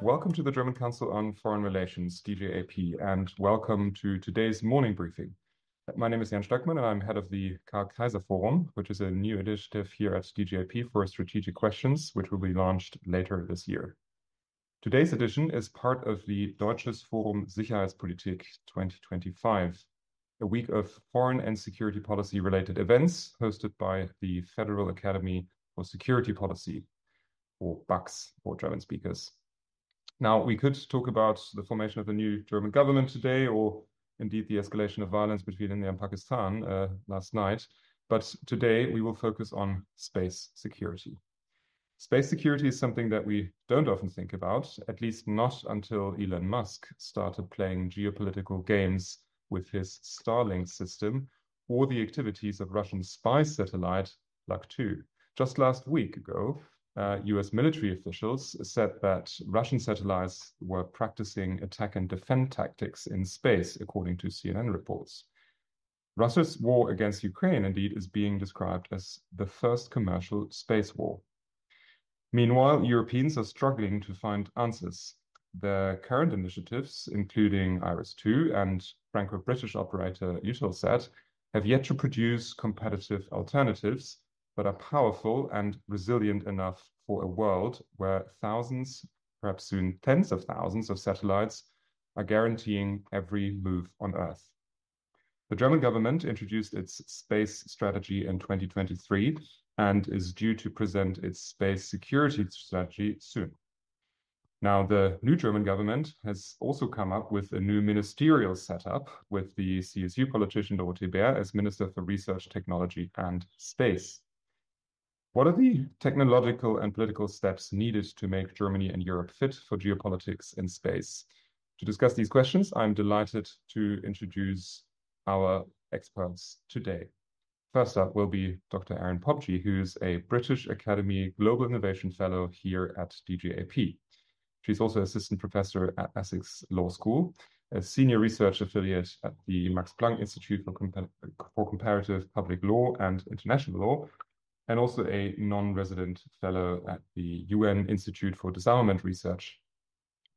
Welcome to the German Council on Foreign Relations, DGAP, and welcome to today's morning briefing. My name is Jan Stöckmann, and I'm head of the Kaiser Forum, which is a new initiative here at DGAP for strategic questions, which will be launched later this year. Today's edition is part of the Deutsches Forum Sicherheitspolitik 2025, a week of foreign and security policy related events hosted by the Federal Academy for Security Policy, or BAX for German speakers. Now, we could talk about the formation of the new German government today, or indeed the escalation of violence between India and Pakistan last night. But today we will focus on space security. Space security is something that we don't often think about, at least not until Elon Musk started playing geopolitical games with his Starlink system or the activities of Russian spy satellite Wachter. Just last week ago, US military officials said that Russian satellites were practicing attack and defend tactics in space, according to CNN reports. Russia's war against Ukraine, indeed, is being described as the first commercial space war. Meanwhile, Europeans are struggling to find answers. The current initiatives, including IRIS² and Franco-British operator Eutelsat, have yet to produce competitive alternatives, but are powerful and resilient enough for a world where thousands, perhaps soon tens of thousands of satellites are guaranteeing every move on Earth. The German government introduced its space strategy in 2023 and is due to present its space security strategy soon. Now, the new German government has also come up with a new ministerial setup with the CSU politician Dorothee Bär as Minister for Research, Technology and Space. What are the technological and political steps needed to make Germany and Europe fit for geopolitics in space? To discuss these questions, I'm delighted to introduce our experts today. First up will be Dr. Erin Pobjie, who's a British Academy Global Innovation Fellow here at DGAP. She's also Assistant Professor at Essex Law School, a Senior Research Affiliate at the Max Planck Institute for Comparative Public Law and International Law, and also a non-resident fellow at the UN Institute for Disarmament Research,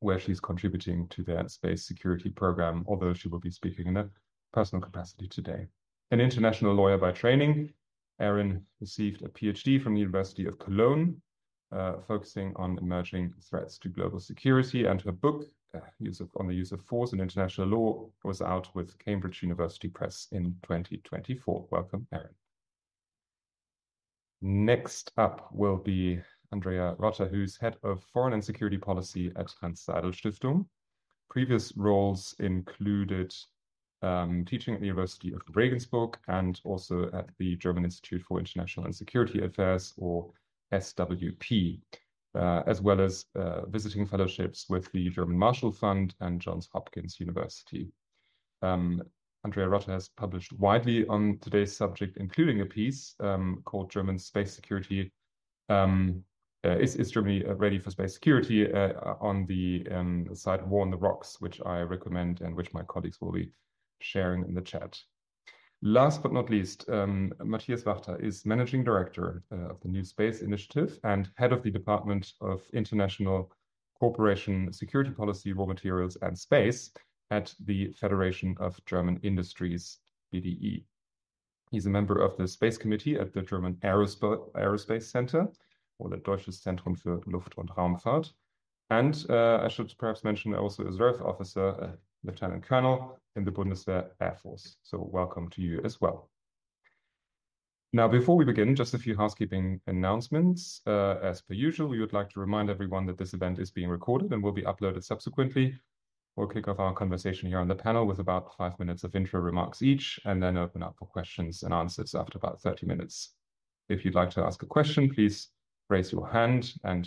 where she's contributing to their space security program, although she will be speaking in a personal capacity today. An international lawyer by training, Erin received a PhD from the University of Cologne, focusing on emerging threats to global security, and her book, on the use of force in international law, was out with Cambridge University Press in 2024. Welcome, Erin. Next up will be Andrea, who's head of foreign and security policy at Hanns-Seidel-Stiftung. Previous roles included teaching at the University of Regensburg and also at the German Institute for International and Security Affairs, or SWP, as well as visiting fellowships with the German Marshall Fund and Johns Hopkins University. Andrea has published widely on today's subject, including a piece called German Space Security. Is Germany ready for space security on the site War on the Rocks, which I recommend and which my colleagues will be sharing in the chat. Last but not least, Matthias Wachter is Managing Director of the New Space Initiative and Head of the Department of International Cooperation, Security Policy, Raw Materials and Space at the Federation of German Industries, BDI. He's a member of the Space Committee at the German Aerospace Center, or the Deutsches Zentrum für Luft- und Raumfahrt. And I should perhaps mention also a reserve officer, a Lieutenant Colonel in the Bundeswehr Air Force. So welcome to you as well. Now, before we begin, just a few housekeeping announcements. As per usual, we would like to remind everyone that this event is being recorded and will be uploaded subsequently. We'll kick off our conversation here on the panel with about 5 minutes of intro remarks each, and then open up for questions and answers after about 30 minutes. If you'd like to ask a question, please raise your hand, and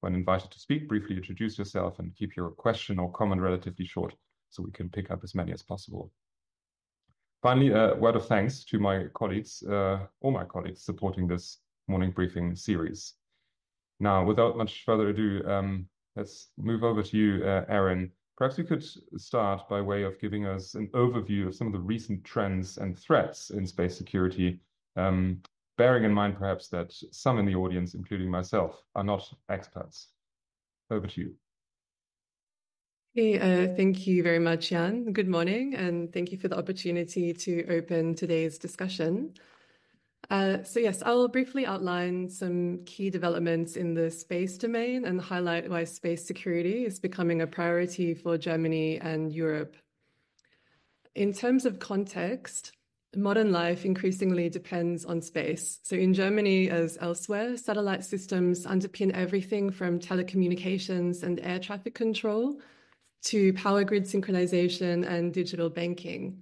when invited to speak, briefly introduce yourself and keep your question or comment relatively short so we can pick up as many as possible. Finally, a word of thanks to my colleagues, all my colleagues supporting this morning briefing series. Now, without much further ado, let's move over to you, Erin. Perhaps you could start by way of giving us an overview of some of the recent trends and threats in space security, bearing in mind perhaps that some in the audience, including myself, are not experts. Over to you. Hey, thank you very much, Jan. Good morning, and thank you for the opportunity to open today's discussion. Yes, I'll briefly outline some key developments in the space domain and highlight why space security is becoming a priority for Germany and Europe. In terms of context, modern life increasingly depends on space. So in Germany, as elsewhere, satellite systems underpin everything from telecommunications and air traffic control to power grid synchronization and digital banking.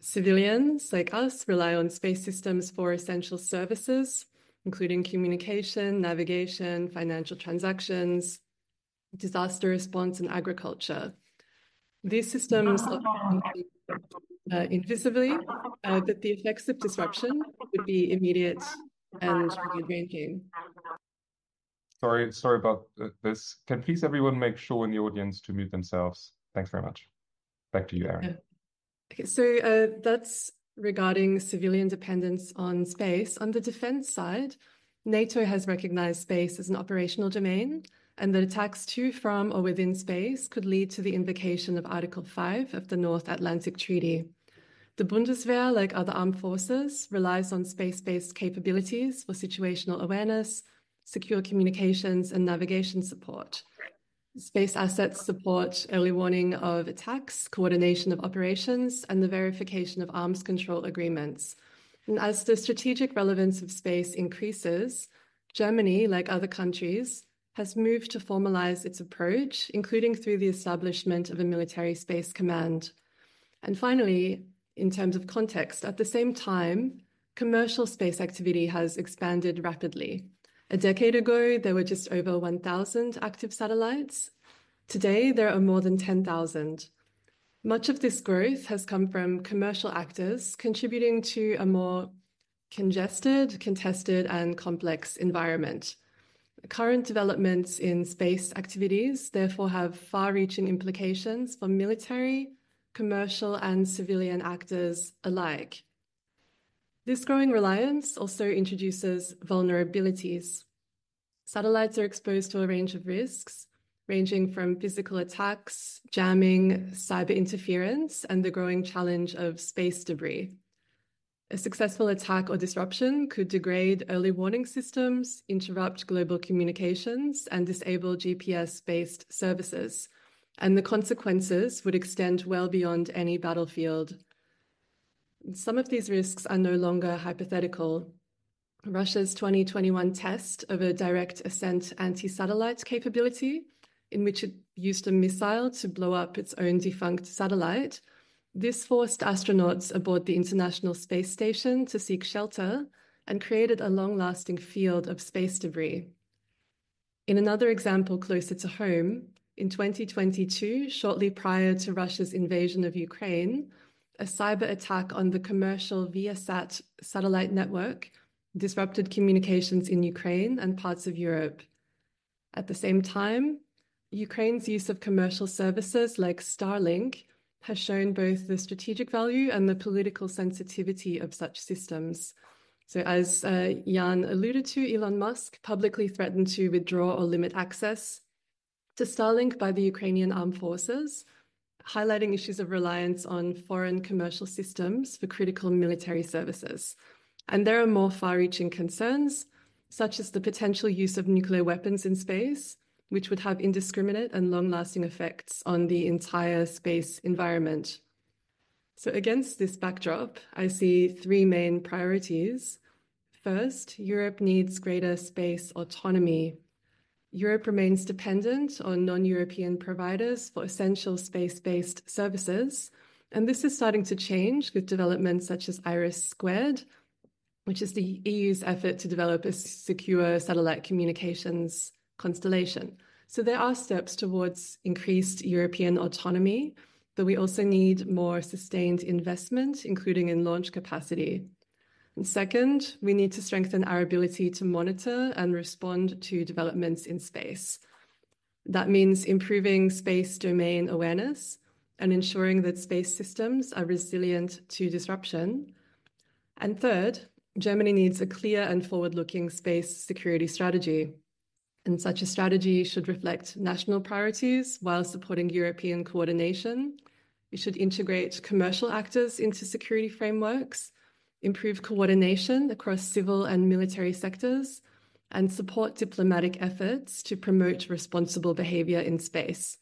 Civilians like us rely on space systems for essential services, including communication, navigation, financial transactions, disaster response, and agriculture. These systems often invisibly, but the effects of disruption would be immediate and wide-ranging. Sorry about this. Can please everyone make sure in the audience to mute themselves? Thanks very much. Back to you, Erin. Yeah. Okay, that's regarding civilian dependence on space. On the defense side, NATO has recognized space as an operational domain, and that attacks to, from, or within space could lead to the invocation of Article 5 of the North Atlantic Treaty. The Bundeswehr, like other armed forces, relies on space-based capabilities for situational awareness, secure communications, and navigation support. Space assets support early warning of attacks, coordination of operations, and the verification of arms control agreements. And as the strategic relevance of space increases, Germany, like other countries, has moved to formalize its approach, including through the establishment of a military space command. And finally, in terms of context, at the same time, commercial space activity has expanded rapidly. A decade ago, there were just over 1,000 active satellites. Today, there are more than 10,000. Much of this growth has come from commercial actors contributing to a more congested, contested, and complex environment. Current developments in space activities therefore have far-reaching implications for military, commercial, and civilian actors alike. This growing reliance also introduces vulnerabilities. Satellites are exposed to a range of risks, ranging from physical attacks, jamming, cyber interference, and the growing challenge of space debris. A successful attack or disruption could degrade early warning systems, interrupt global communications, and disable GPS-based services. And the consequences would extend well beyond any battlefield. Some of these risks are no longer hypothetical. Russia's 2021 test of a direct ascent anti-satellite capability, in which it used a missile to blow up its own defunct satellite, this forced astronauts aboard the International Space Station to seek shelter and created a long-lasting field of space debris. In another example closer to home, in 2022, shortly prior to Russia's invasion of Ukraine, a cyber attack on the commercial Viasat satellite network disrupted communications in Ukraine and parts of Europe. At the same time, Ukraine's use of commercial services like Starlink has shown both the strategic value and the political sensitivity of such systems. So as Jan alluded to, Elon Musk publicly threatened to withdraw or limit access to Starlink by the Ukrainian armed forces, highlighting issues of reliance on foreign commercial systems for critical military services. And there are more far-reaching concerns, such as the potential use of nuclear weapons in space, which would have indiscriminate and long-lasting effects on the entire space environment. So against this backdrop, I see three main priorities. First, Europe needs greater space autonomy. Europe remains dependent on non-European providers for essential space-based services, and this is starting to change with developments such as IRIS², which is the EU's effort to develop a secure satellite communications constellation. So there are steps towards increased European autonomy, but we also need more sustained investment, including in launch capacity. And second, we need to strengthen our ability to monitor and respond to developments in space. That means improving space domain awareness and ensuring that space systems are resilient to disruption. And third, Germany needs a clear and forward-looking space security strategy. And such a strategy should reflect national priorities while supporting European coordination. It should integrate commercial actors into security frameworks, improve coordination across civil and military sectors, and support diplomatic efforts to promote responsible behavior in space.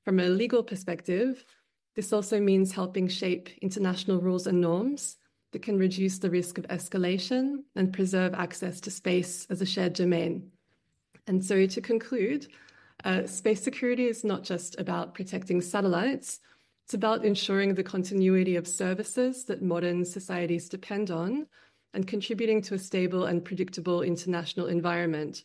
From a legal perspective, this also means helping shape international rules and norms that can reduce the risk of escalation and preserve access to space as a shared domain. And so to conclude, space security is not just about protecting satellites, it's about ensuring the continuity of services that modern societies depend on and contributing to a stable and predictable international environment.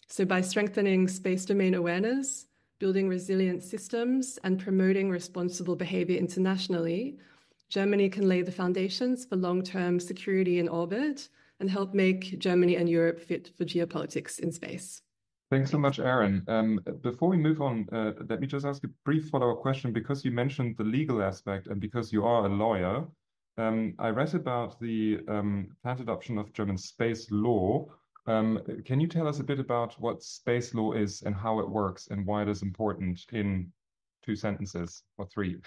So by strengthening space domain awareness, building resilient systems, and promoting responsible behavior internationally, Germany can lay the foundations for long-term security in orbit and help make Germany and Europe fit for geopolitics in space. Thanks so much, Erin. Before we move on, let me just ask a brief follow-up question, because you mentioned the legal aspect and because you are a lawyer. I read about the planned adoption of German space law. Can you tell us a bit about what space law is and how it works and why it is important in 2 sentences or 3?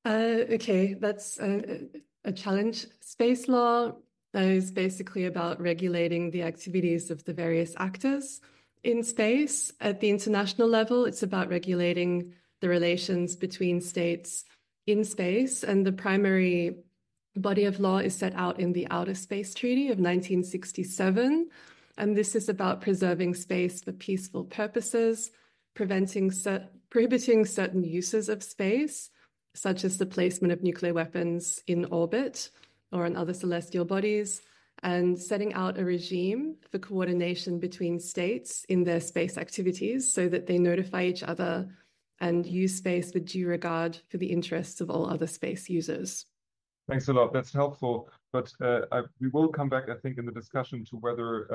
Okay, that's a challenge. Space law is basically about regulating the activities of the various actors in space. At the international level, it's about regulating the relations between states in space, and the primary body of law is set out in the Outer Space Treaty of 1967. And this is about preserving space for peaceful purposes, prohibiting certain uses of space, such as the placement of nuclear weapons in orbit or on other celestial bodies, and setting out a regime for coordination between states in their space activities so that they notify each other and use space with due regard for the interests of all other space users. Thanks a lot. That's helpful. But we will come back, I think, in the discussion to whether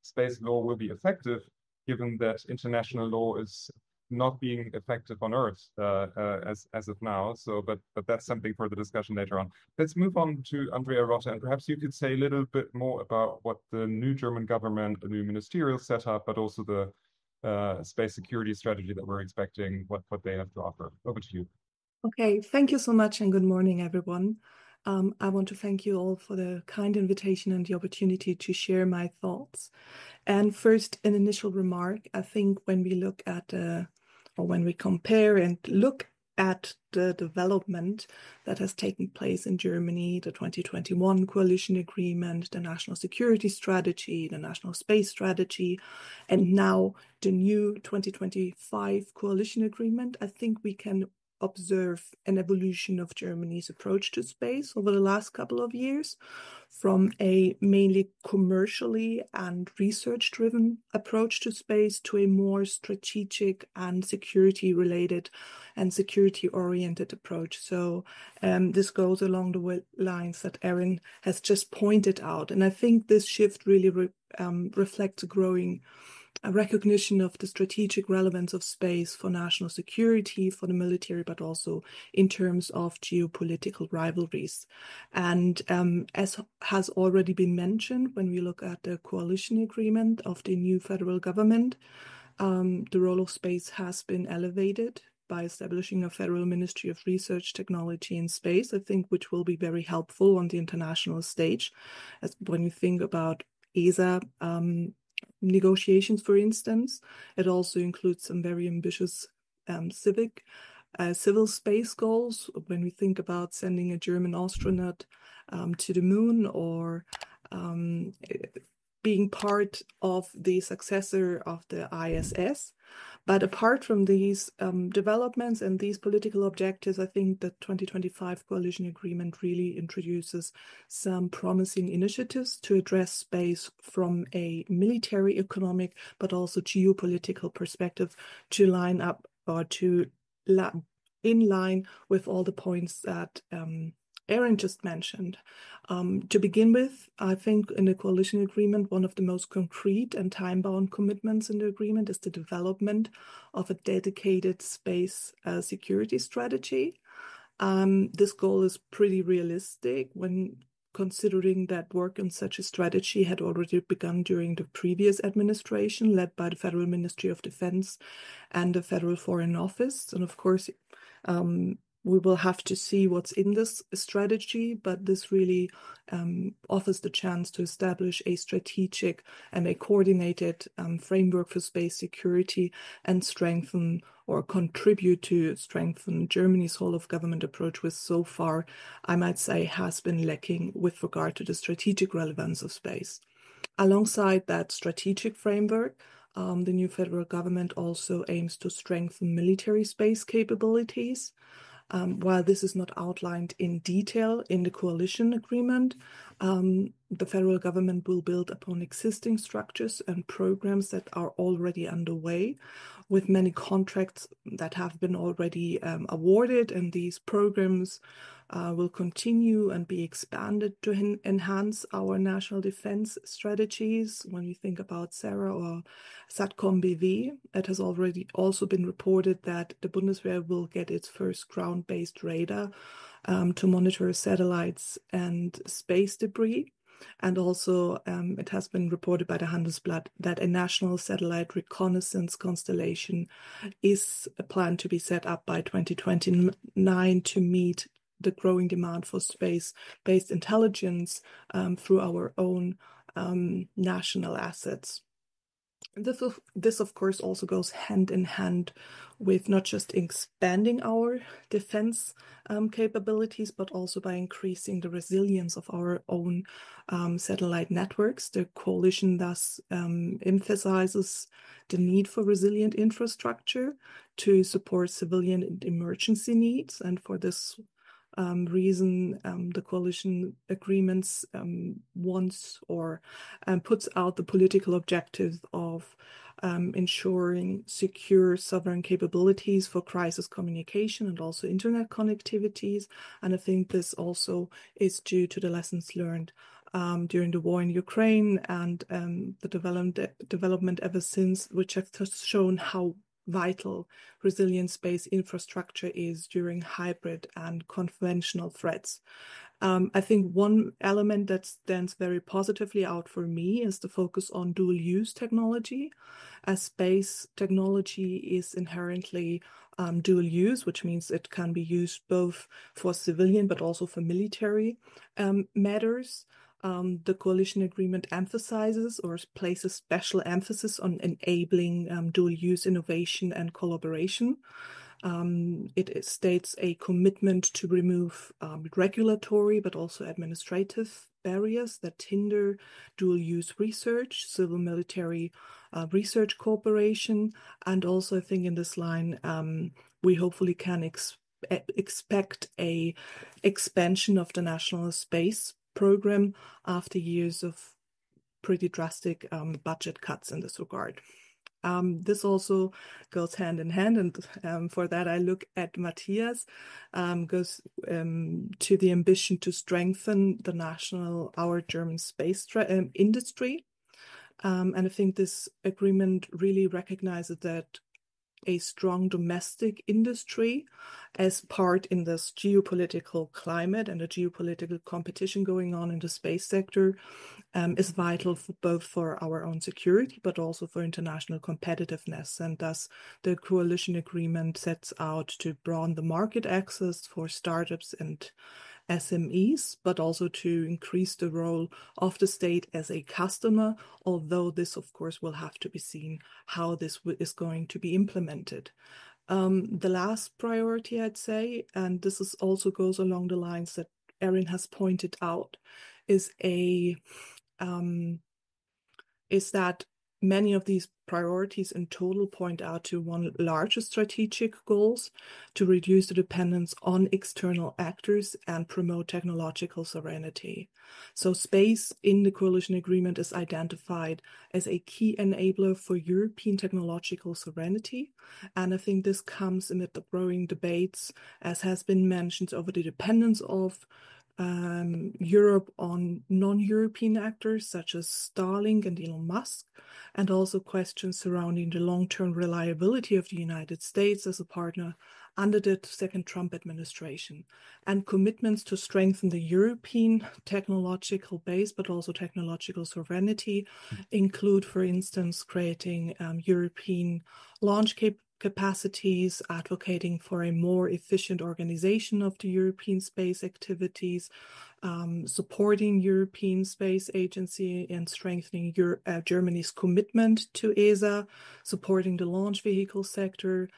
space law will be effective, given that international law is not being effective on Earth as of now. So, but that's something for the discussion later on. Let's move on to Andrea Wachter, and perhaps you could say a little bit more about what the new German government, the new ministerial setup, but also the space security strategy that we're expecting, what they have to offer. Over to you. Okay, thank you so much, and good morning, everyone. I want to thank you all for the kind invitation and the opportunity to share my thoughts. And first, an initial remark. I think when we look at, or when we compare and look at the development that has taken place in Germany, the 2021 coalition agreement, the national security strategy, the national space strategy, and now the new 2025 coalition agreement, I think we can observe an evolution of Germany's approach to space over the last couple of years, from a mainly commercially and research-driven approach to space to a more strategic and security-related and security-oriented approach. So this goes along the lines that Erin has just pointed out. And I think this shift really reflects a growing recognition of the strategic relevance of space for national security, for the military, but also in terms of geopolitical rivalries. And as has already been mentioned, when we look at the coalition agreement of the new federal government, the role of space has been elevated by establishing a federal ministry of research, technology, and space, I think, which will be very helpful on the international stage. As when you think about ESA, negotiations, for instance. It also includes some very ambitious civil space goals when we think about sending a German astronaut to the moon, or being part of the successor of the ISS. But apart from these developments and these political objectives, I think the 2025 coalition agreement really introduces some promising initiatives to address space from a military, economic, but also geopolitical perspective, to line up or to in line with all the points that Erin just mentioned. To begin with, I think in the coalition agreement, one of the most concrete and time-bound commitments in the agreement is the development of a dedicated space security strategy. This goal is pretty realistic when considering that work on such a strategy had already begun during the previous administration, led by the Federal Ministry of Defense and the Federal Foreign Office. And of course, we will have to see what's in this strategy, but this really offers the chance to establish a strategic and a coordinated framework for space security and strengthen or contribute to strengthen Germany's whole of government approach, which so far, I might say, has been lacking with regard to the strategic relevance of space. Alongside that strategic framework, the new federal government also aims to strengthen military space capabilities. While this is not outlined in detail in the coalition agreement, the federal government will build upon existing structures and programs that are already underway, with many contracts that have been already awarded, and these programs will continue and be expanded to enhance our national defense strategies. When you think about SARA or SATCOM BW, it has already also been reported that the Bundeswehr will get its first ground-based radar to monitor satellites and space debris. And also, it has been reported by the Handelsblatt that a national satellite reconnaissance constellation is planned to be set up by 2029 to meet the growing demand for space-based intelligence through our own national assets. This, of course, also goes hand in hand with not just expanding our defense capabilities, but also by increasing the resilience of our own satellite networks. The coalition thus emphasizes the need for resilient infrastructure to support civilian and emergency needs. And for this reason, the coalition agreements wants or puts out the political objective of ensuring secure sovereign capabilities for crisis communication and also internet connectivities. And I think this also is due to the lessons learned during the war in Ukraine and the development ever since, which has shown how vital resilient space infrastructure is during hybrid and conventional threats. I think one element that stands very positively out for me is the focus on dual-use technology, as space technology is inherently dual-use, which means it can be used both for civilian but also for military matters. The coalition agreement emphasizes or places special emphasis on enabling dual-use innovation and collaboration. It states a commitment to remove regulatory but also administrative barriers that hinder dual-use research, civil-military research cooperation, and also I think in this line we hopefully can expect a expansion of the national space program after years of pretty drastic budget cuts in this regard. This also goes hand in hand, and for that I look at Matthias, goes to the ambition to strengthen our German space industry. And I think this agreement really recognizes that a strong domestic industry as part in this geopolitical climate and the geopolitical competition going on in the space sector is vital for both for our own security, but also for international competitiveness. And thus the coalition agreement sets out to broaden the market access for startups and SMEs, but also to increase the role of the state as a customer, although this, of course, will have to be seen how this is going to be implemented. The last priority, I'd say, and this is also goes along the lines that Erin has pointed out, is that many of these priorities in total point out to one larger strategic goals to reduce the dependence on external actors and promote technological sovereignty. So space in the coalition agreement is identified as a key enabler for European technological sovereignty. And I think this comes amid the growing debates, as has been mentioned, over the dependence of Europe on non-European actors such as Starlink and Elon Musk, and also questions surrounding the long-term reliability of the United States as a partner under the second Trump administration, and commitments to strengthen the European technological base, but also technological sovereignty, include, for instance, creating European launch capacities, advocating for a more efficient organization of the European space activities, supporting European Space Agency and strengthening Germany's commitment to ESA, supporting the launch vehicle sector,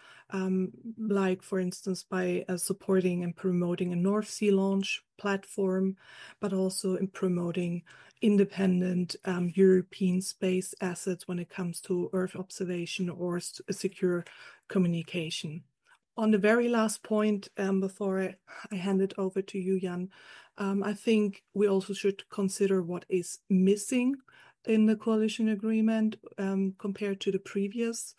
like, for instance, by supporting and promoting a North Sea launch platform, but also in promoting independent European space assets when it comes to Earth observation or secure communication. On the very last point, before I hand it over to you, Jan, I think we also should consider what is missing in the coalition agreement compared to the previous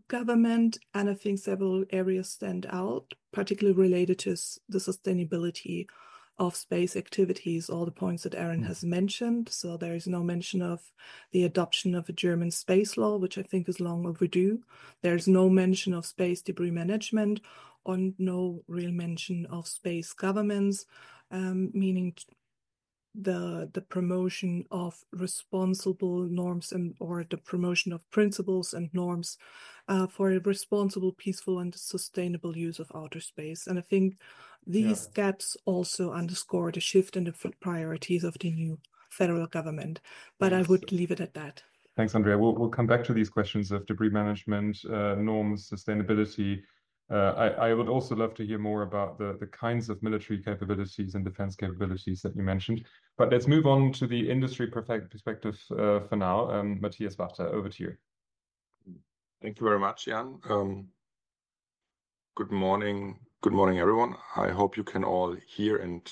government. And I think several areas stand out, particularly related to the sustainability of space activities, all the points that Erin has mentioned. So there is no mention of the adoption of a German space law, which I think is long overdue. There's no mention of space debris management, or no real mention of space governments, meaning the promotion of responsible norms or the promotion of principles and norms for a responsible, peaceful, and sustainable use of outer space. And I think these gaps also underscore the shift in the priorities of the new federal government. But I would leave it at that. Thanks, Andrea. We'll come back to these questions of debris management, norms, sustainability. I would also love to hear more about the kinds of military capabilities and defense capabilities that you mentioned. But let's move on to the industry perspective for now. Matthias Wachter, over to you. Thank you very much, Jan. Good morning. Good morning, everyone. I hope you can all hear and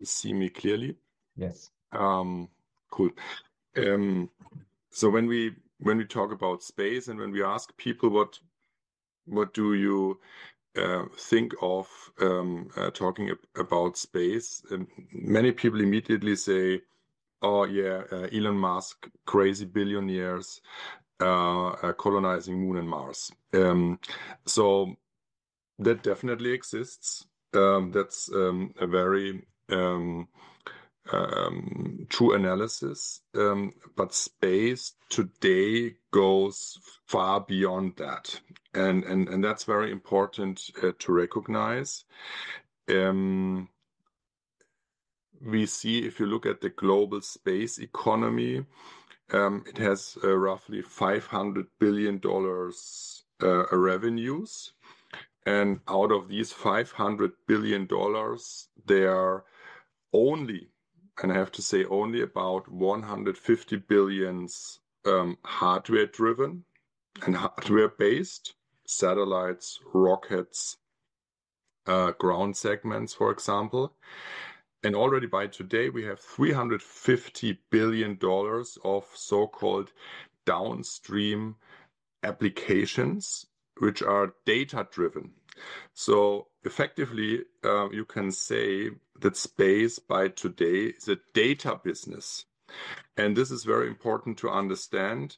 see me clearly. Yes. Cool. So when we talk about space and when we ask people what do you think of talking about space, many people immediately say, oh yeah, Elon Musk, crazy billionaires colonizing Moon and Mars. So that definitely exists. That's a very true analysis, but space today goes far beyond that, and that's very important to recognize. We see, if you look at the global space economy, it has roughly $500 billion revenues, and out of these $500 billion, there are only, and I have to say only, about 150 billion hardware-driven and hardware-based, satellites, rockets, ground segments, for example. And already by today, we have $350 billion of so-called downstream applications, which are data-driven. So effectively, you can say that space by today is a data business. And this is very important to understand,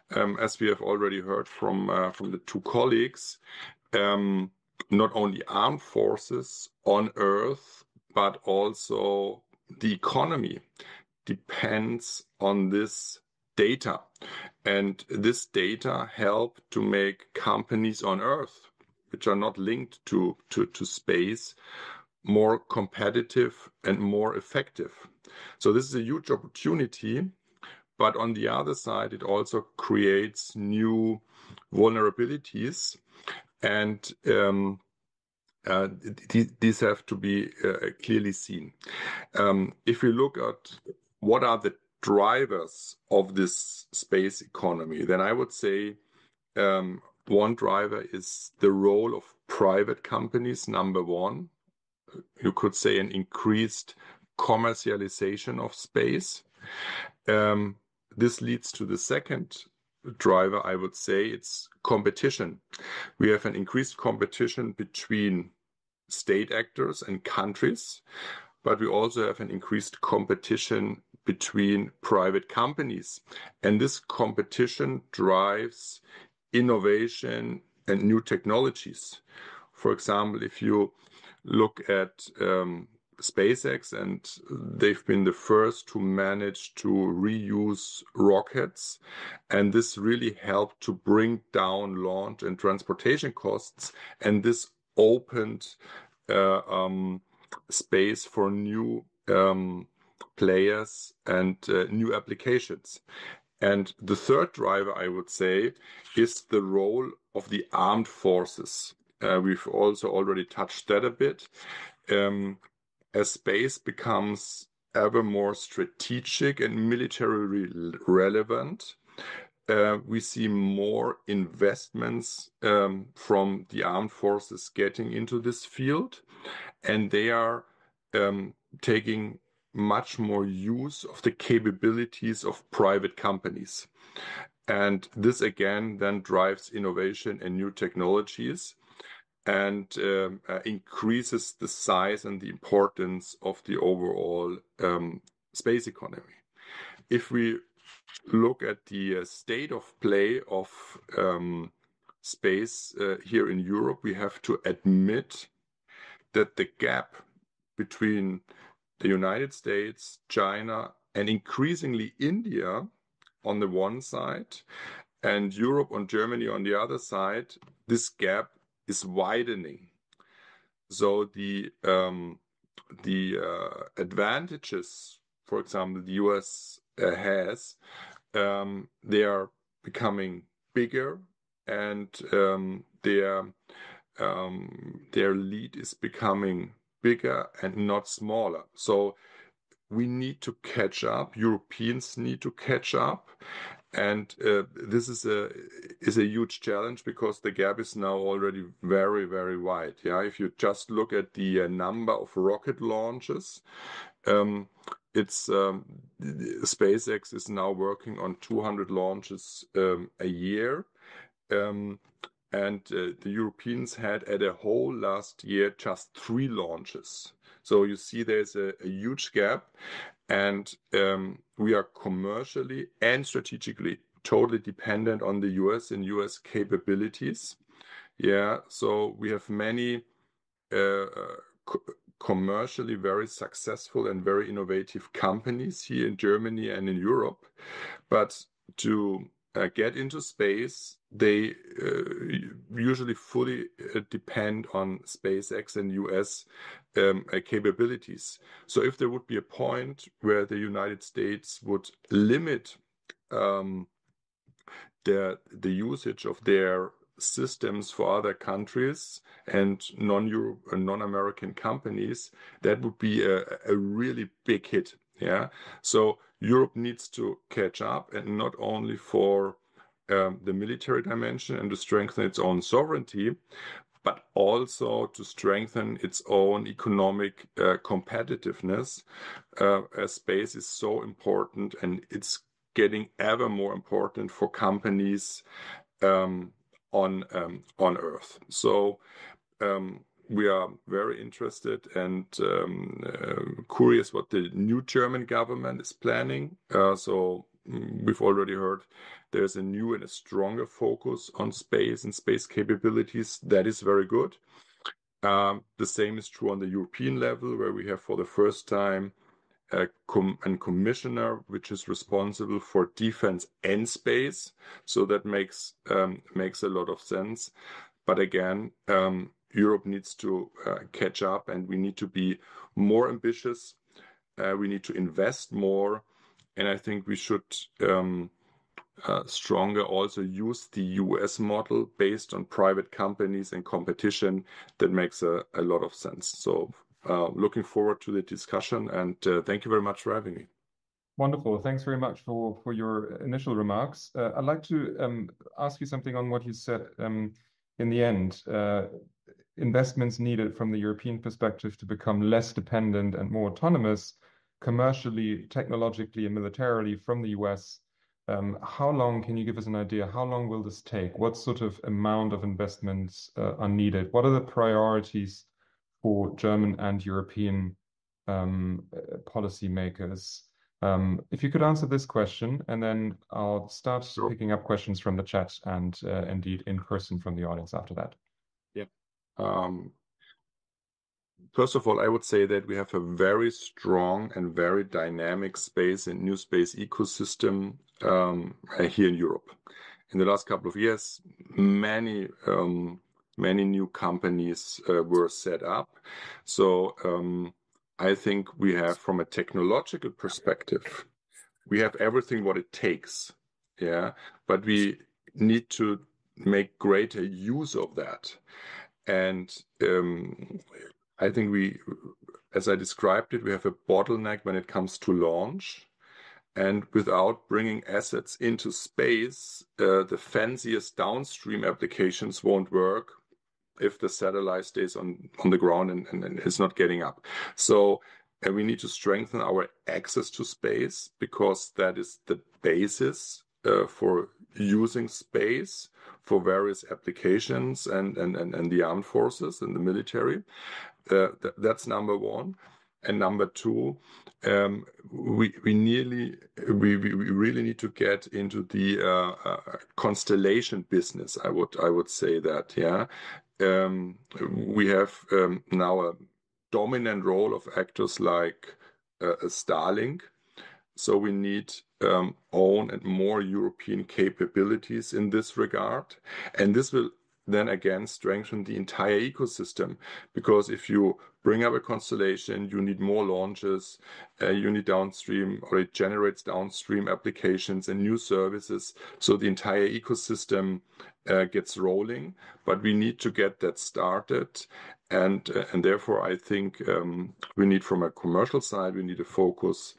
as we have already heard from the two colleagues, not only armed forces on Earth, but also the economy depends on this data. And this data help to make companies on Earth, which are not linked to space, more competitive and more effective. So this is a huge opportunity, but on the other side, it also creates new vulnerabilities, and these have to be clearly seen. If we look at what are the drivers of this space economy, then I would say one driver is the role of private companies, number one. You could say an increased commercialization of space. This leads to the second driver, I would say, it's competition. We have an increased competition between state actors and countries, but we also have an increased competition between private companies. And this competition drives innovation and new technologies. For example, if you look at SpaceX, and they've been the first to manage to reuse rockets, and this really helped to bring down launch and transportation costs, and this opened space for new players and new applications. And the third driver, I would say, is the role of the armed forces. We've also already touched that a bit. As space becomes ever more strategic and militarily relevant, we see more investments from the armed forces getting into this field, and they are taking much more use of the capabilities of private companies. And this again then drives innovation and new technologies, and increases the size and the importance of the overall space economy. If we look at the state of play of space here in Europe, we have to admit that the gap between the United States, China, and increasingly India on the one side, and Europe and Germany on the other side, this gap is widening. So the advantages, for example, the US has, they are becoming bigger, and their lead is becoming bigger and not smaller. So we need to catch up. Europeans need to catch up, and this is a huge challenge because the gap is now already very, very wide. Yeah, if you just look at the number of rocket launches, SpaceX is now working on 200 launches a year. And the Europeans had at a whole last year just 3 launches. So you see there's a huge gap, and we are commercially and strategically totally dependent on the US and US capabilities. Yeah, so we have many commercially very successful and very innovative companies here in Germany and in Europe, but to get into space, they usually fully depend on SpaceX and US capabilities. So if there would be a point where the United States would limit the usage of their systems for other countries and non-American companies, that would be a really big hit. Yeah, so Europe needs to catch up, and not only for the military dimension and to strengthen its own sovereignty, but also to strengthen its own economic competitiveness, as space is so important, and it's getting ever more important for companies on Earth. So we are very interested and curious what the new German government is planning. So we've already heard there's a new and a stronger focus on space and space capabilities. That is very good. The same is true on the European level, where we have for the first time a commissioner which is responsible for defense and space. So that makes a lot of sense. But again, Europe needs to catch up, and we need to be more ambitious. We need to invest more, and I think we should stronger also use the US model based on private companies and competition. That makes a lot of sense. So looking forward to the discussion, and thank you very much for having me. Wonderful. Thanks very much for your initial remarks. I'd like to ask you something on what you said in the end. Investments needed from the European perspective to become less dependent and more autonomous commercially, technologically, and militarily from the US. How long, can you give us an idea, how long will this take? What sort of amount of investments are needed? What are the priorities for German and European policymakers. If you could answer this question, and then I'll start picking up questions from the chat and indeed in person from the audience after that. Yeah. First of all, I would say that we have a very strong and very dynamic space and new space ecosystem here in Europe. In the last couple of years, many new companies were set up. So I think we have, from a technological perspective, we have everything what it takes. Yeah, but we need to make greater use of that. And I think we, as I described it, we have a bottleneck when it comes to launch. And without bringing assets into space, the fanciest downstream applications won't work if the satellite stays on the ground and is not getting up. So we need to strengthen our access to space, because that is the basis for using space for various applications and the armed forces and the military. That's number one. And number two, we really need to get into the constellation business. I would say that, yeah. We have now a dominant role of actors like Starlink. So we need own and more European capabilities in this regard. And this will then again strengthen the entire ecosystem, because if you bring up a constellation, you need more launches, you need downstream, or it generates downstream applications and new services. So the entire ecosystem gets rolling, but we need to get that started. And therefore, I think we need, from a commercial side, we need a focus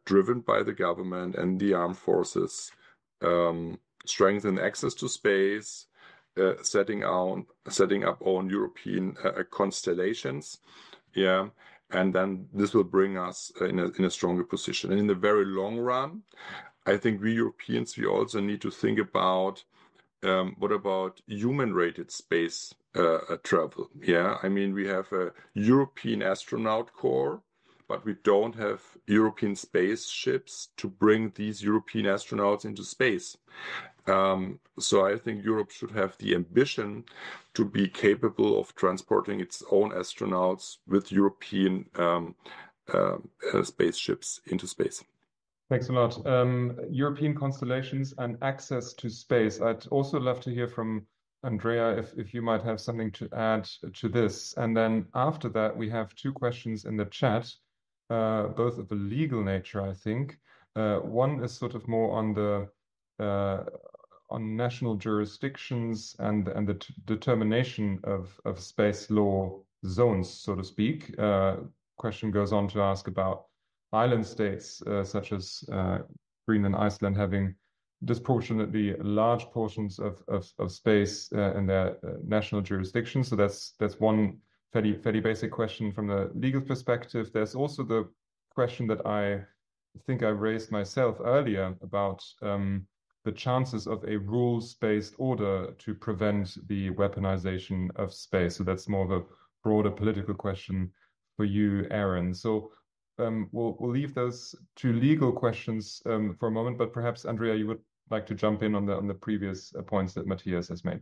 driven by the government and the armed forces, strengthen access to space, setting up own European constellations, yeah, and then this will bring us in a stronger position. And in the very long run, I think we Europeans, we also need to think about what about human-rated space travel? Yeah, I mean, we have a European astronaut corps, but we don't have European spaceships to bring these European astronauts into space. So I think Europe should have the ambition to be capable of transporting its own astronauts with European spaceships into space. Thanks a lot. European constellations and access to space. I'd also love to hear from Andrea if you might have something to add to this. And then after that, we have two questions in the chat, both of a legal nature, I think. One is sort of more on the on national jurisdictions and the determination of space law zones, so to speak. Question goes on to ask about island states such as Greenland, Iceland, having disproportionately large portions of space in their national jurisdiction. So that's one fairly basic question from the legal perspective. There's also the question that I think I raised myself earlier about the chances of a rules-based order to prevent the weaponization of space. So that's more of a broader political question for you, Erin. So we'll leave those two legal questions for a moment, but perhaps, Andrea, you would like to jump in on the previous points that Matthias has made.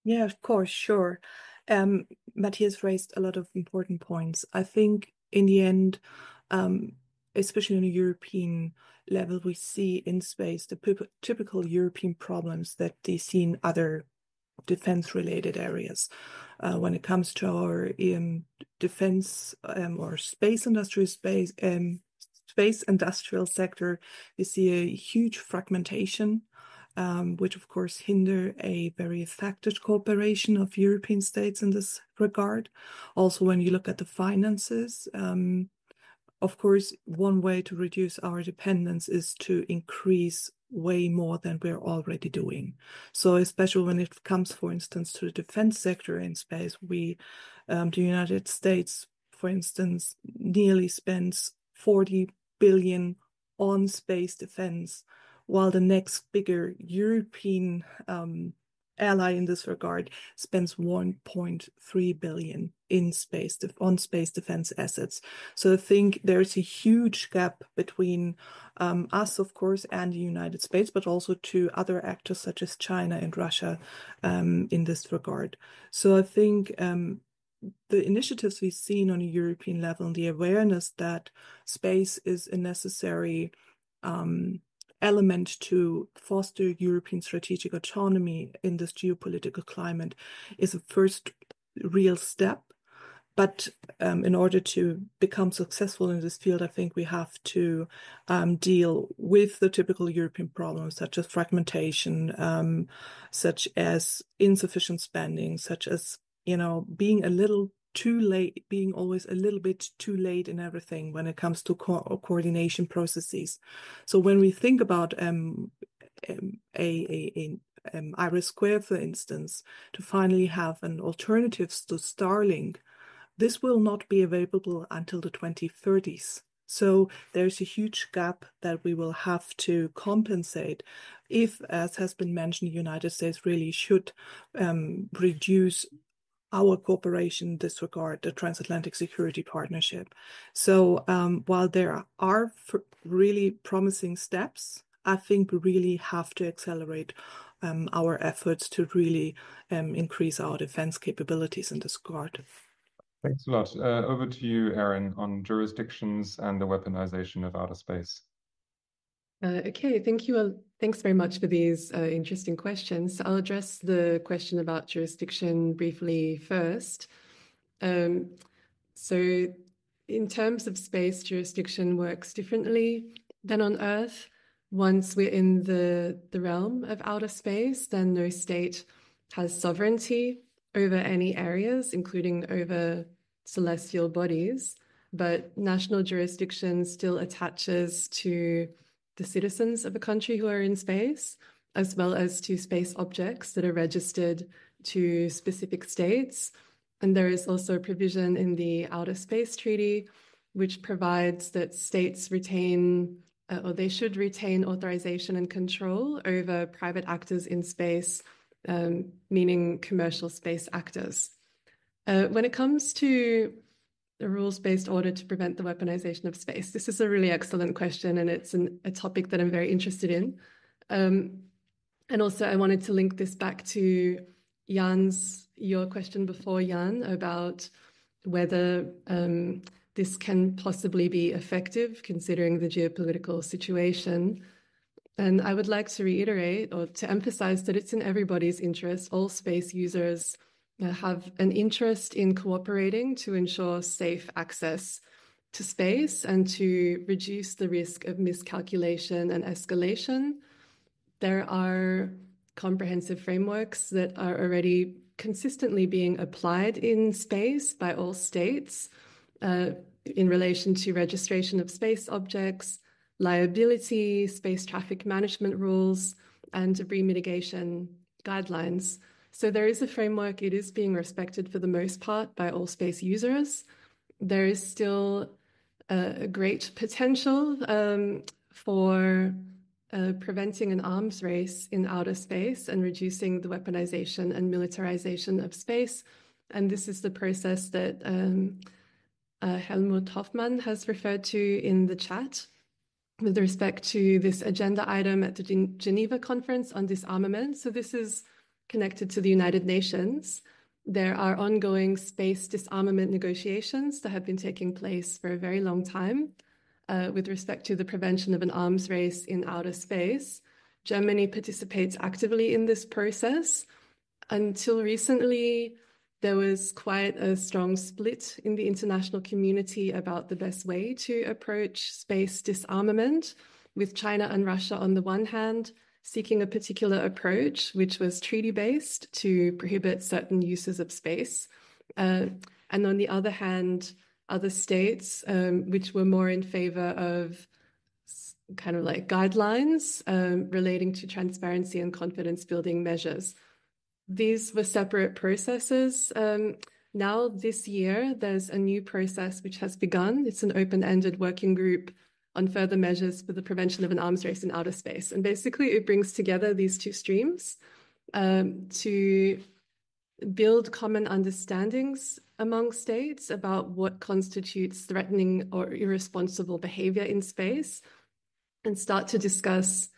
Yeah, of course, sure. Matthias raised a lot of important points. I think in the end, especially on a European level, we see in space the typical European problems that they see in other defense-related areas. When it comes to our defense or space industrial sector, we see a huge fragmentation, which of course hinder a very effective cooperation of European states in this regard. Also, when you look at the finances, of course, one way to reduce our dependence is to increase way more than we're already doing. So especially when it comes, for instance, to the defense sector in space, the United States, for instance, nearly spends 40 billion on space defense, while the next bigger European ally in this regard spends 1.3 billion on space defense assets. So I think there's a huge gap between us, of course, and the United States, but also to other actors such as China and Russia in this regard. So I think the initiatives we've seen on a European level and the awareness that space is a necessary element to foster European strategic autonomy in this geopolitical climate is a first real step. But in order to become successful in this field, I think we have to deal with the typical European problems, such as fragmentation, such as insufficient spending, such as, being a little too late, being always a little bit too late in everything when it comes to coordination processes. So when we think about IRIS², for instance, to finally have an alternative to Starlink, this will not be available until the 2030s. So there's a huge gap that we will have to compensate if, as has been mentioned, the United States really should reduce our cooperation in this regard, the Transatlantic Security Partnership. So while there are really promising steps, I think we really have to accelerate our efforts to really increase our defense capabilities in this regard. Thanks a lot. Over to you, Erin, on jurisdictions and the weaponization of outer space. Okay, thank you. Thanks very much for these interesting questions. I'll address the question about jurisdiction briefly first. So in terms of space, jurisdiction works differently than on Earth. Once we're in the realm of outer space, then no state has sovereignty over any areas, including over celestial bodies, but national jurisdiction still attaches to the citizens of a country who are in space, as well as to space objects that are registered to specific states. And there is also a provision in the Outer Space Treaty, which provides that states retain, or they should retain, authorization and control over private actors in space, meaning commercial space actors. When it comes to a rules-based order to prevent the weaponization of space, this is a really excellent question, and it's a topic that I'm very interested in. And also, I wanted to link this back to your question before, Jan, about whether this can possibly be effective considering the geopolitical situation. And I would like to reiterate or to emphasize that it's in everybody's interest. All space users have an interest in cooperating to ensure safe access to space and to reduce the risk of miscalculation and escalation. There are comprehensive frameworks that are already consistently being applied in space by all states in relation to registration of space objects, liability, space traffic management rules, and debris mitigation guidelines. So there is a framework. It is being respected for the most part by all space users. There is still a great potential for preventing an arms race in outer space and reducing the weaponization and militarization of space. And this is the process that Helmut Hoffmann has referred to in the chat with respect to this agenda item at the Geneva Conference on Disarmament. So this is connected to the United Nations. There are ongoing space disarmament negotiations that have been taking place for a very long time with respect to the prevention of an arms race in outer space. Germany participates actively in this process. Until recently, there was quite a strong split in the international community about the best way to approach space disarmament, with China and Russia on the one hand seeking a particular approach, which was treaty-based to prohibit certain uses of space. And on the other hand, other states, which were more in favor of kind of like guidelines relating to transparency and confidence-building measures. These were separate processes. Now, this year, there's a new process which has begun. It's an open-ended working group on further measures for the prevention of an arms race in outer space. And basically, it brings together these two streams. to build common understandings among states about what constitutes threatening or irresponsible behavior in space, and start to discuss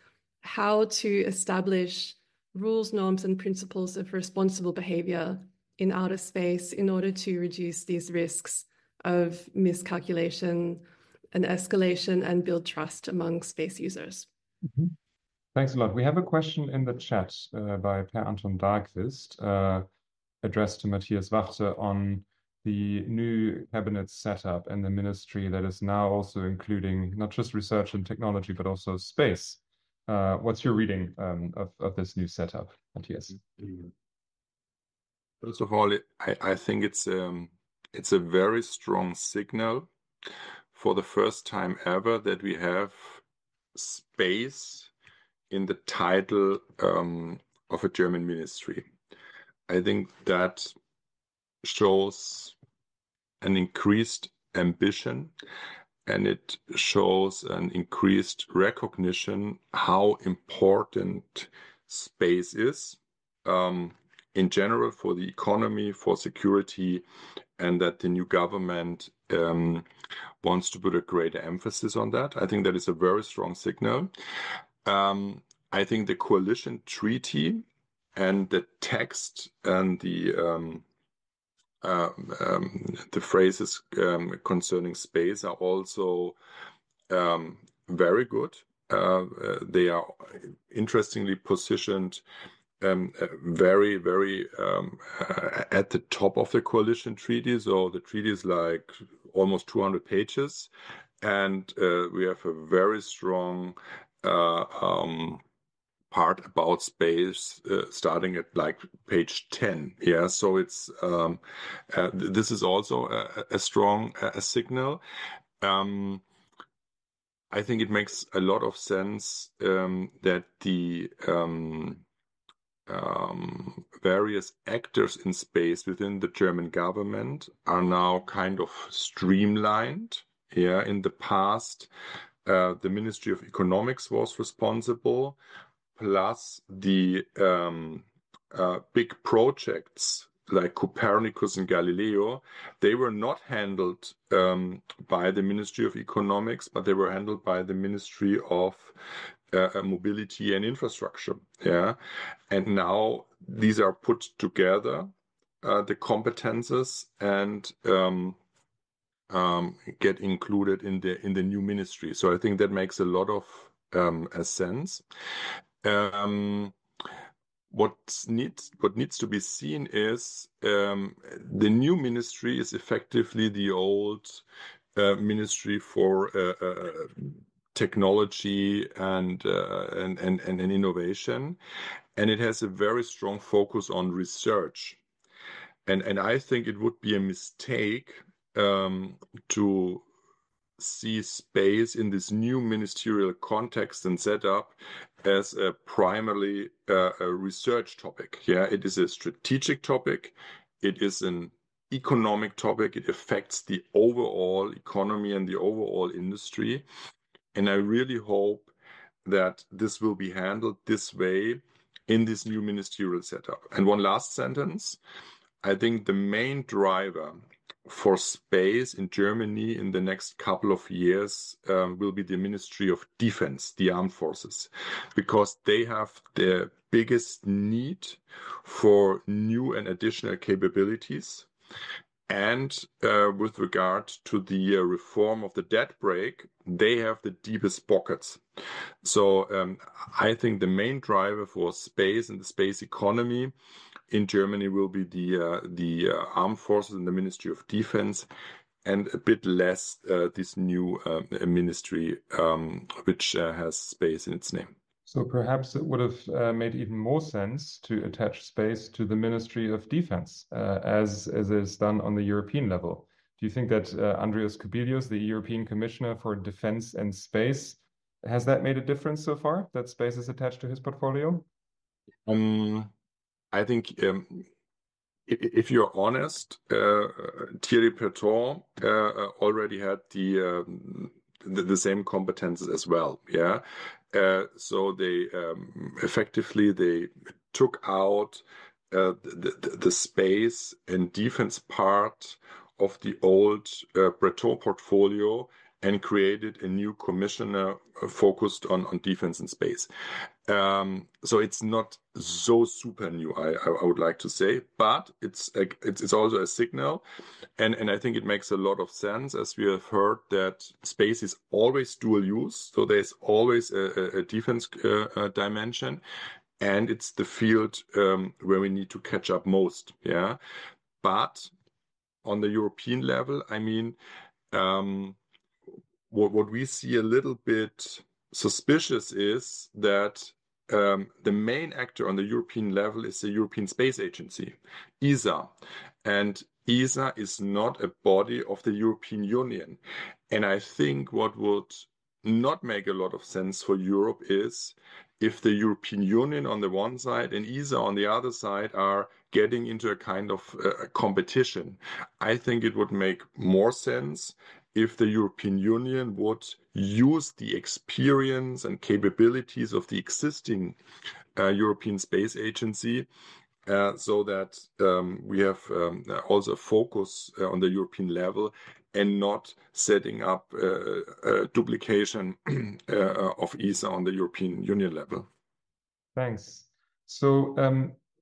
how to establish rules, norms, and principles of responsible behavior in outer space in order to reduce these risks of miscalculation and escalation and build trust among space users. Mm-hmm. Thanks a lot. We have a question in the chat by Per Anton Dahlqvist, addressed to Matthias Wachter on the new cabinet setup and the ministry that is now also including not just research and technology, but also space. What's your reading of this new setup, Matthias? First of all, I think it's a very strong signal for the first time ever that we have space in the title of a German ministry. I think that shows an increased ambition, and it shows an increased recognition how important space is in general for the economy, for security, and that the new government wants to put a greater emphasis on that. I think that is a very strong signal. I think the coalition treaty and the text and the phrases concerning space are also very good. They are interestingly positioned very, very at the top of the coalition treaty. So the treaty is like almost 200 pages, and we have a very strong part about space starting at like page 10. Yeah, so it's this is also a strong signal. I think it makes a lot of sense that the various actors in space within the German government are now kind of streamlined. Yeah, in the past, the Ministry of Economics was responsible, plus the big projects like Copernicus and Galileo. They were not handled by the Ministry of Economics, but they were handled by the Ministry of Mobility and Infrastructure. Yeah, and now these are put together, the competences, and get included in the new ministry. So I think that makes a lot of sense. What needs to be seen is the new ministry is effectively the old ministry for technology and innovation, and it has a very strong focus on research. And I think it would be a mistake to see space in this new ministerial context and setup as a primarily a research topic. Yeah, it is a strategic topic. It is an economic topic. It affects the overall economy and the overall industry. And I really hope that this will be handled this way in this new ministerial setup. And one last sentence. I think the main driver for space in Germany in the next couple of years will be the Ministry of Defense, the armed forces, because they have the biggest need for new and additional capabilities. And with regard to the reform of the debt brake, they have the deepest pockets. So I think the main driver for space and the space economy in Germany will be the armed forces and the Ministry of Defense, and a bit less this new ministry which has space in its name. So perhaps it would have made even more sense to attach space to the Ministry of Defense, as is done on the European level. Do you think that Andreas Kubilius, the European Commissioner for Defense and Space, has that made a difference so far, that space is attached to his portfolio? I think if you're honest, Thierry Breton already had the same competences as well. Yeah, so they effectively took out the space and defense part of the old Breton portfolio and created a new commissioner focused on defense and space. So it's not so super new, I would like to say, but it's also a signal, and I think it makes a lot of sense, as we have heard that space is always dual use, so there's always a defense dimension, and it's the field where we need to catch up most. Yeah, but on the European level, I mean, what we see a little bit suspicious is that the main actor on the European level is the European Space Agency, ESA. And ESA is not a body of the European Union. And I think what would not make a lot of sense for Europe is if the European Union on the one side and ESA on the other side are getting into a kind of competition. I think it would make more sense if the European Union would use the experience and capabilities of the existing European Space Agency so that we have also a focus on the European level and not setting up a duplication of ESA on the European Union level. Thanks. So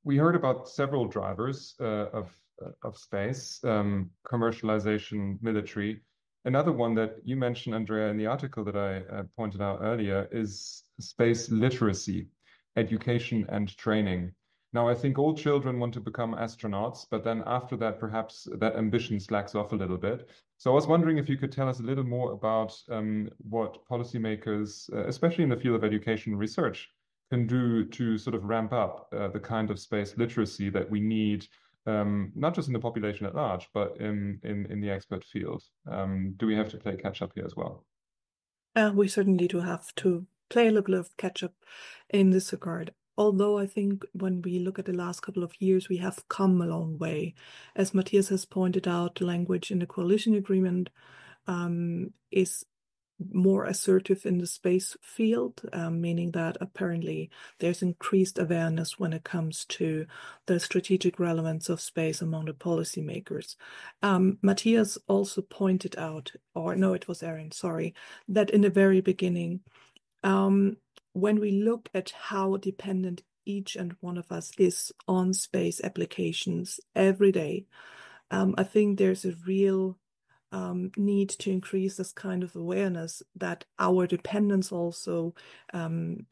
we heard about several drivers of space, commercialization, military. Another one that you mentioned, Andrea, in the article that I pointed out earlier is space literacy, education and training. Now, I think all children want to become astronauts, but then after that, perhaps that ambition slacks off a little bit. So I was wondering if you could tell us a little more about what policymakers, especially in the field of education and research, can do to sort of ramp up the kind of space literacy that we need, not just in the population at large, but in the expert field. Do we have to play catch up here as well? We certainly do have to play a little bit of catch up in this regard. Although I think when we look at the last couple of years, we have come a long way. As Matthias has pointed out, the language in the coalition agreement is more assertive in the space field, meaning that apparently there's increased awareness when it comes to the strategic relevance of space among the policymakers. Matthias also pointed out, or no, it was Erin, sorry, that in the very beginning, when we look at how dependent each and one of us is on space applications every day, I think there's a real need to increase this kind of awareness that our dependence also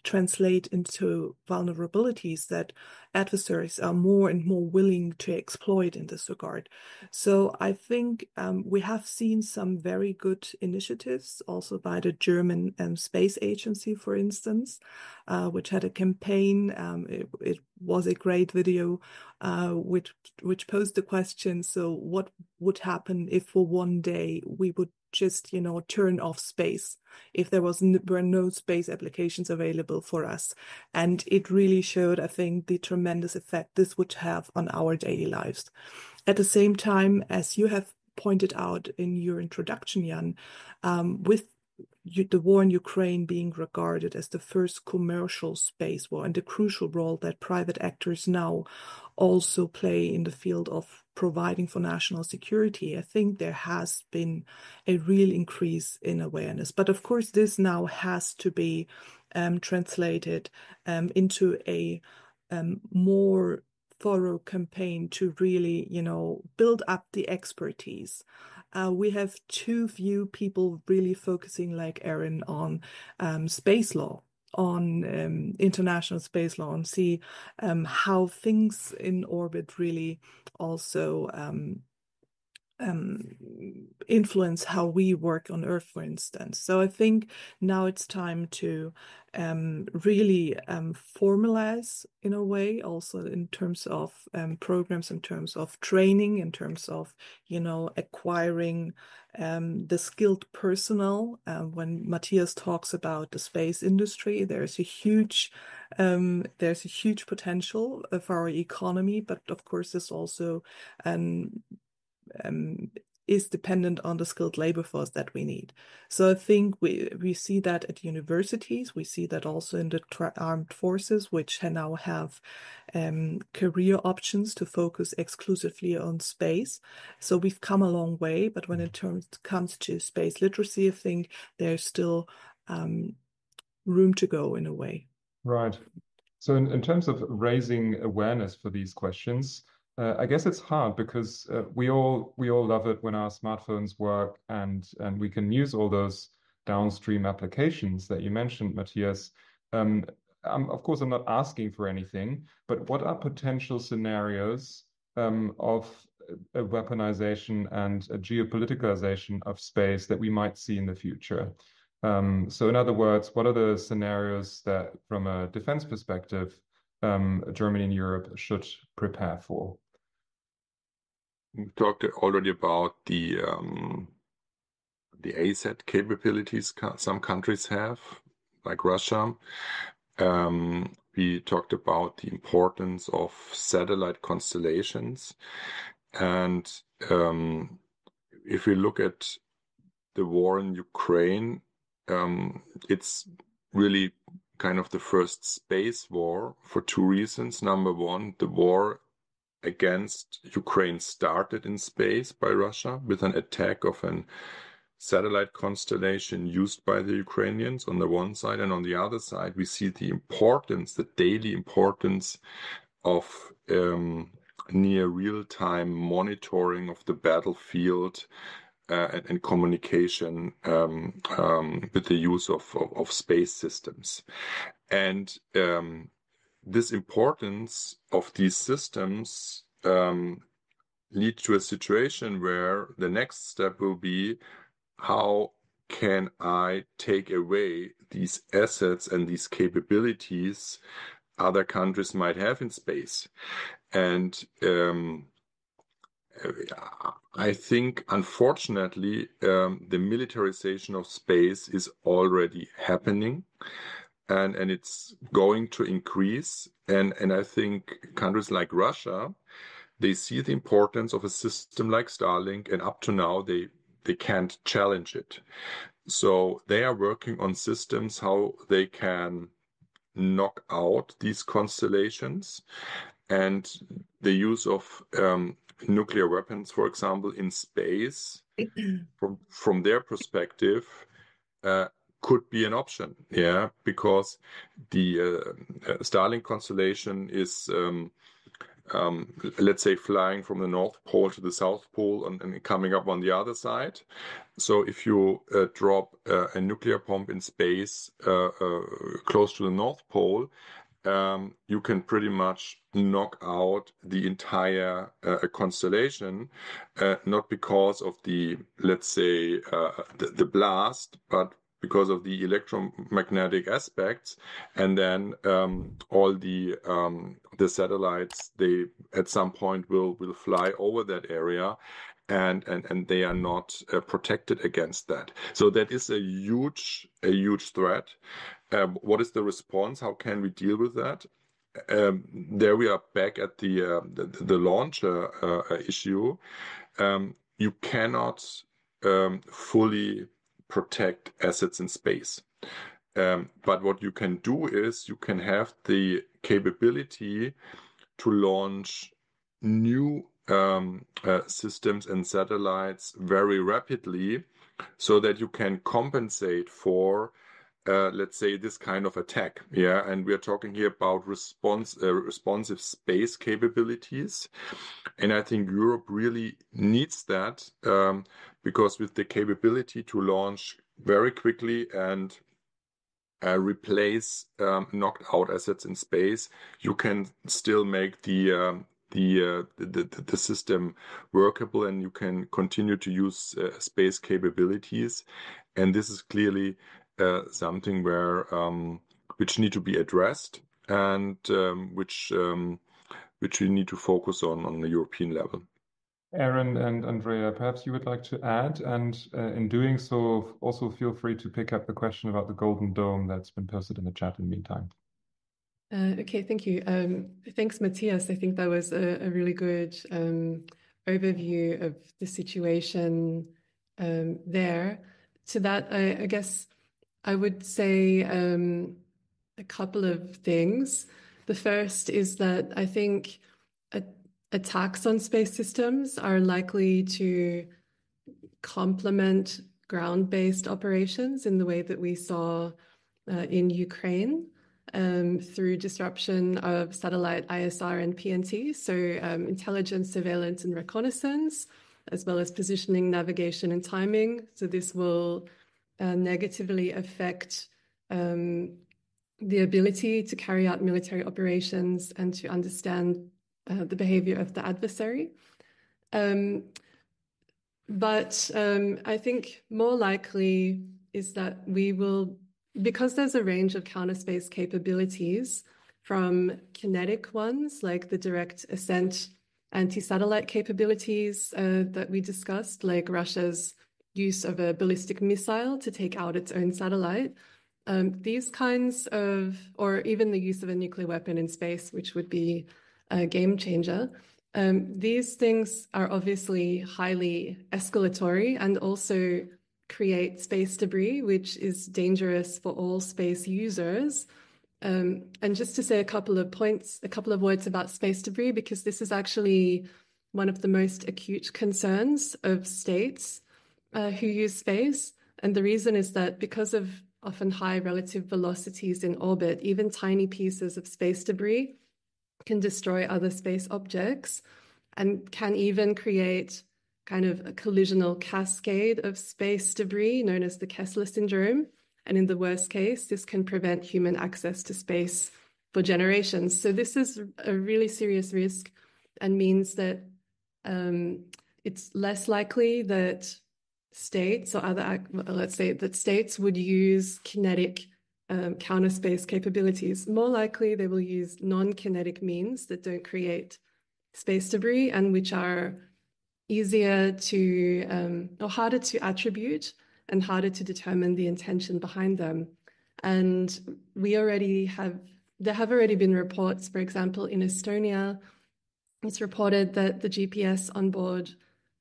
translate into vulnerabilities that adversaries are more and more willing to exploit in this regard. So I think we have seen some very good initiatives also by the German Space Agency, for instance, which had a campaign. It was a great video which posed the question, so what would happen if for one day we would just, turn off space, if there were no space applications available for us? And it really showed, I think, the tremendous effect this would have on our daily lives. At the same time, as you have pointed out in your introduction, Jan, with the war in Ukraine being regarded as the first commercial space war and the crucial role that private actors now also play in the field of providing for national security, I think there has been a real increase in awareness. But of course, this now has to be translated into a more thorough campaign to really, build up the expertise. We have too few people really focusing, like Erin, on space law, on international space law, and see how things in orbit really also influence how we work on Earth, for instance. So I think now it's time to really formalize, in a way, also in terms of programs, in terms of training, in terms of, acquiring the skilled personnel. When Matthias talks about the space industry, there's a huge potential for our economy, but of course there's also is dependent on the skilled labor force that we need. So I think we see that at universities, we see that also in the armed forces, which now have career options to focus exclusively on space. So we've come a long way, but when it comes to space literacy, I think there's still room to go in a way. Right. So in terms of raising awareness for these questions, I guess it's hard because we all love it when our smartphones work and we can use all those downstream applications that you mentioned, Matthias. Of course, I'm not asking for anything, but what are potential scenarios of a weaponization and a geopoliticalization of space that we might see in the future? So in other words, what are the scenarios that, from a defense perspective, Germany and Europe should prepare for? We talked already about the ASAT capabilities some countries have, like Russia. We talked about the importance of satellite constellations. And if we look at the war in Ukraine, it's really kind of the first space war for two reasons. Number one, the war against Ukraine started in space by Russia with an attack of an satellite constellation used by the Ukrainians on the one side, and on the other side we see the importance, the daily importance of near real-time monitoring of the battlefield and communication with the use of space systems. And this importance of these systems lead to a situation where the next step will be, how can I take away these assets and these capabilities other countries might have in space? And I think, unfortunately, the militarization of space is already happening. And it's going to increase. And I think countries like Russia, they see the importance of a system like Starlink, and up to now they can't challenge it. So they are working on systems how they can knock out these constellations, and the use of nuclear weapons, for example, in space, from their perspective, could be an option, because the Starlink constellation is, let's say, flying from the North Pole to the South Pole and coming up on the other side. So if you drop a nuclear bomb in space close to the North Pole, you can pretty much knock out the entire constellation, not because of the, let's say, the blast, but because of the electromagnetic aspects. And then all the satellites, they at some point will fly over that area, and they are not protected against that. So that is a huge threat. What is the response? How can we deal with that? There we are back at the launcher issue. You cannot fully protect assets in space. But what you can do is you can have the capability to launch new systems and satellites very rapidly, so that you can compensate for, let's say, this kind of attack. And we are talking here about responsive space capabilities. And I think Europe really needs that, because with the capability to launch very quickly and replace knocked out assets in space, you can still make the system workable, and you can continue to use space capabilities. And this is clearly something where which need to be addressed, and which we need to focus on the European level. Erin and Andrea, perhaps you would like to add, and in doing so, also feel free to pick up the question about the Golden Dome that's been posted in the chat in the meantime. Okay, thank you. Thanks, Matthias. I think that was a really good overview of the situation there. To that, I guess I would say a couple of things. The first is that I think attacks on space systems are likely to complement ground-based operations in the way that we saw in Ukraine through disruption of satellite ISR and PNT, so intelligence, surveillance, and reconnaissance, as well as positioning, navigation, and timing. So this will negatively affect the ability to carry out military operations and to understand the behavior of the adversary. But I think more likely is that we will, because there's a range of counter space capabilities, from kinetic ones like the direct ascent anti-satellite capabilities that we discussed, like Russia's use of a ballistic missile to take out its own satellite. These kinds of, or even the use of a nuclear weapon in space, which would be a game changer. These things are obviously highly escalatory and also create space debris, which is dangerous for all space users. And just to say a couple of words about space debris, because this is actually one of the most acute concerns of states who use space. And the reason is that because of often high relative velocities in orbit, even tiny pieces of space debris can destroy other space objects and can even create kind of a collisional cascade of space debris known as the Kessler syndrome. And in the worst case, this can prevent human access to space for generations. So this is a really serious risk and means that it's less likely that states or let's say that states would use kinetic counter space capabilities. More likely, they will use non-kinetic means that don't create space debris and which are easier to or harder to attribute and harder to determine the intention behind them. And there have already been reports, for example, in Estonia, it's reported that the GPS on board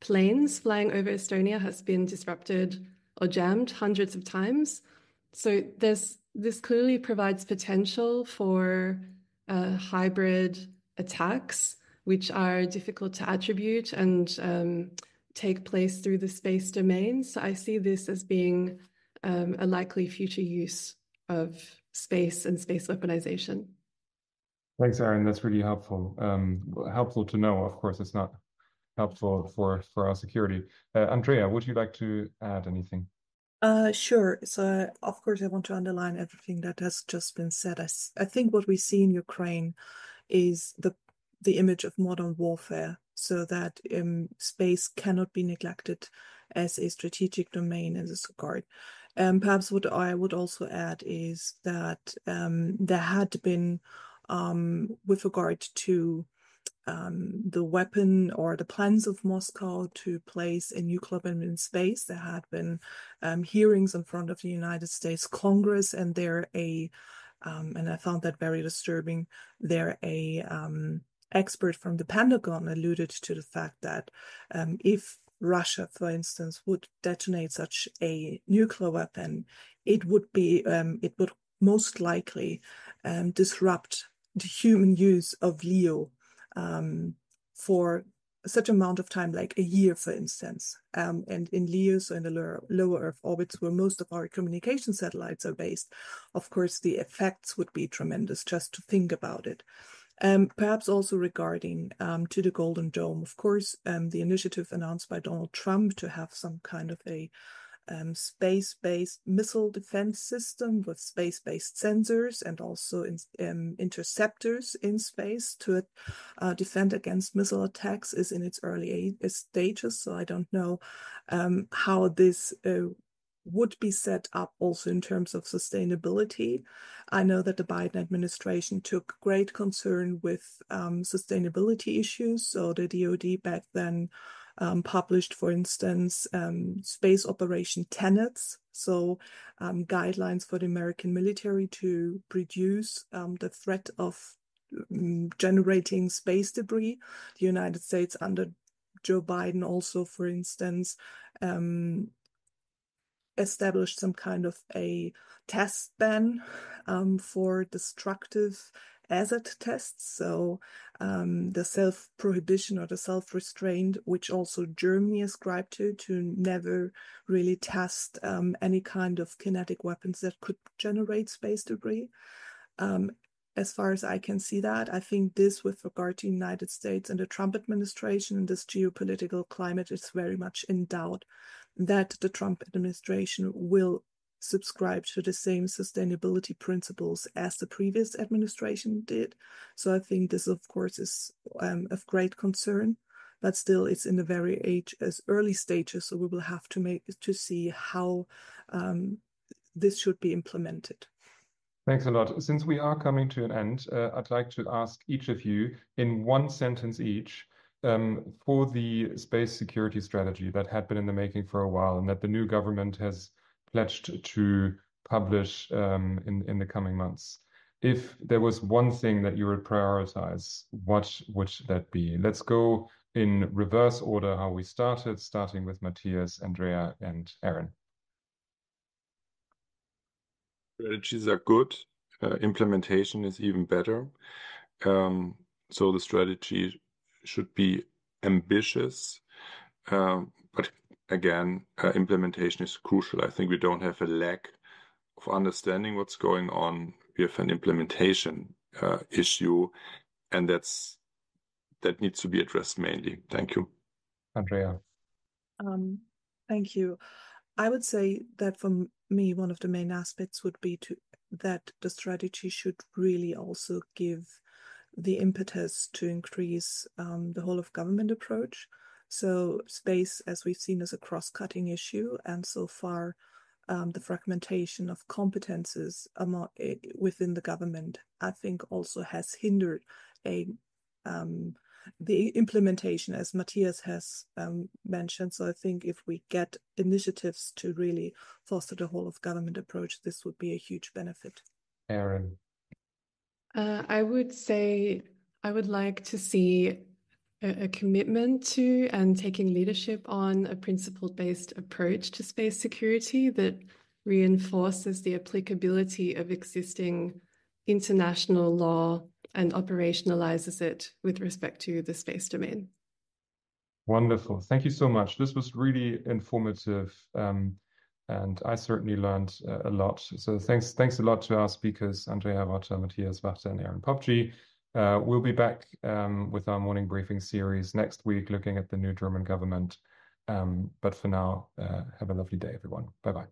planes flying over Estonia has been disrupted or jammed hundreds of times. So this clearly provides potential for hybrid attacks, which are difficult to attribute and take place through the space domain. So I see this as being a likely future use of space and space weaponization. Thanks, Erin. That's really helpful. Helpful to know. Of course, it's not helpful for our security. Andrea, would you like to add anything? Sure. So, of course, I want to underline everything that has just been said. I think what we see in Ukraine is the image of modern warfare, so that space cannot be neglected as a strategic domain in this regard. Perhaps what I would also add is that there had been, with regard to the weapon or the plans of Moscow to place a nuclear weapon in space, there had been hearings in front of the United States Congress, and and I found that very disturbing. Expert from the Pentagon alluded to the fact that if Russia, for instance, would detonate such a nuclear weapon, it would most likely disrupt the human use of LEO for such amount of time, like a year, for instance. And in LEO, so in the lower Earth orbits, where most of our communication satellites are based, of course, the effects would be tremendous just to think about it. Perhaps also regarding to the Golden Dome, of course, the initiative announced by Donald Trump to have some kind of a space-based missile defense system with space-based sensors and also interceptors in space to defend against missile attacks is in its early stages. So I don't know how this would be set up also in terms of sustainability. I know that the Biden administration took great concern with sustainability issues. So the DoD back then published, for instance, space operation tenets, so guidelines for the American military to reduce the threat of generating space debris. The United States Joe Biden also, for instance, established some kind of a test ban for destructive asset tests. So the self-prohibition or the self-restraint, which also Germany ascribed to never really test any kind of kinetic weapons that could generate space debris. As far as I can see that, I think this with regard to the United States and the Trump administration and this geopolitical climate is very much in doubt that the Trump administration will subscribe to the same sustainability principles as the previous administration did. So I think this, of course, is of great concern, but still it's in the very early stages. So we will have to see how this should be implemented. Thanks a lot. Since we are coming to an end, I'd like to ask each of you in one sentence each for the space security strategy that had been in the making for a while and that the new government has pledged to publish in the coming months. If there was one thing that you would prioritize, what would that be? Let's go in reverse order how we started, starting with Matthias, Andrea, and Erin. Strategies are good. Implementation is even better. So the strategy should be ambitious, but again, implementation is crucial. I think we don't have a lack of understanding what's going on. We have an implementation issue, and that needs to be addressed mainly. Thank you. Andrea. Thank you. I would say that for me, one of the main aspects would be that the strategy should really also give the impetus to increase the whole of government approach. So space, as we've seen, is a cross-cutting issue, and so far the fragmentation of competences within the government, I think, also has hindered the implementation, as Matthias has mentioned. So I think if we get initiatives to really foster the whole of government approach, this would be a huge benefit. Erin. I would say I would like to see a commitment to and taking leadership on a principle-based approach to space security that reinforces the applicability of existing international law and operationalizes it with respect to the space domain. Wonderful. Thank you so much. This was really informative, and I certainly learned a lot. So thanks a lot to our speakers, Andrea, Wachter, Matthias, Wachter, and Erin Pobjie. We'll be back with our morning briefing series next week, looking at the new German government. But for now, have a lovely day, everyone. Bye-bye.